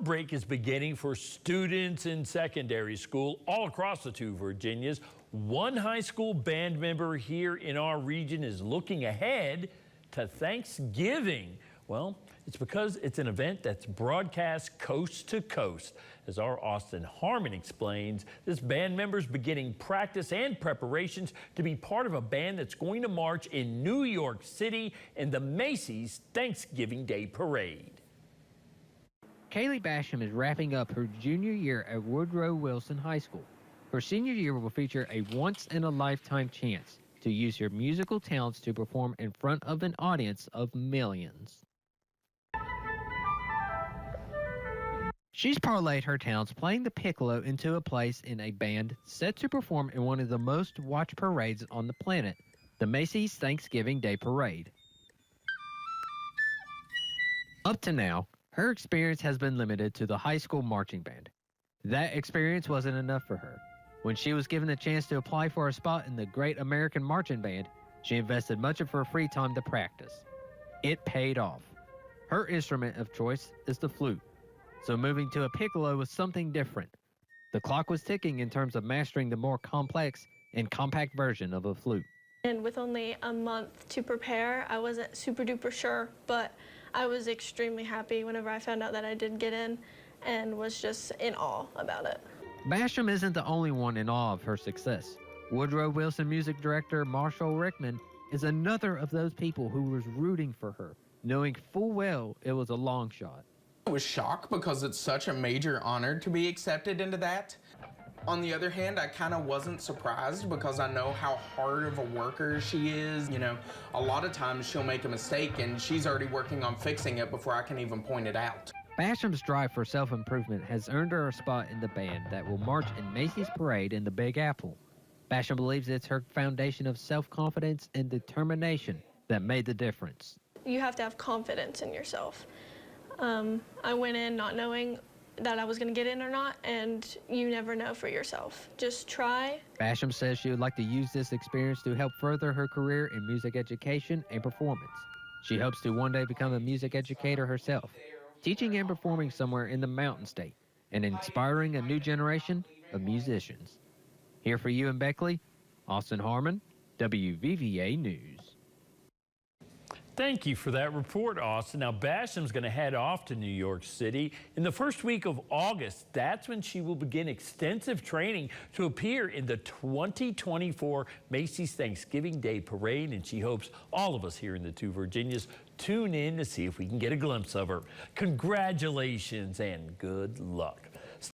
break is beginning for students in secondary school all across the two Virginias. One high school band member here in our region is looking ahead to Thanksgiving. Well, it's because it's an event that's broadcast coast to coast. As our Austin Harmon explains, this band member's beginning practice and preparations to be part of a band that's going to march in New York City in the Macy's Thanksgiving Day Parade. Kaylee Basham is wrapping up her junior year at Woodrow Wilson High School. Her senior year will feature a once-in-a-lifetime chance to use her musical talents to perform in front of an audience of millions. She's parlayed her talents playing the piccolo into a place in a band set to perform in one of the most watched parades on the planet, the Macy's Thanksgiving Day Parade. Up to now, her experience has been limited to the high school marching band. That experience wasn't enough for her. When she was given the chance to apply for a spot in the Great American Marching Band, she invested much of her free time to practice. It paid off. Her instrument of choice is the flute, so moving to a piccolo was something different. The clock was ticking in terms of mastering the more complex and compact version of a flute. And with only a month to prepare, I wasn't super duper sure, but I was extremely happy whenever I found out that I did get in and was just in awe about it. Basham isn't the only one in awe of her success. Woodrow Wilson music director Marshall Rickman is another of those people who was rooting for her, knowing full well it was a long shot. I was shocked because it's such a major honor to be accepted into that. On the other hand, I kind of wasn't surprised because I know how hard of a worker she is. You know, a lot of times she'll make a mistake and she's already working on fixing it before I can even point it out. Basham's drive for self-improvement has earned her a spot in the band that will march in Macy's parade in the Big Apple. Basham believes it's her foundation of self-confidence and determination that made the difference. You have to have confidence in yourself. I went in not knowing that I was going to get in or not, and you never know for yourself. Just try. Basham says she would like to use this experience to help further her career in music education and performance. She hopes to one day become a music educator herself, teaching and performing somewhere in the Mountain State and inspiring a new generation of musicians. Here for you in Beckley, Austin Harmon, WVVA News. Thank you for that report, Austin. Now, Basham's going to head off to New York City. In the first week of August, that's when she will begin extensive training to appear in the 2024 Macy's Thanksgiving Day Parade, and she hopes all of us here in the two Virginias tune in to see if we can get a glimpse of her. Congratulations and good luck.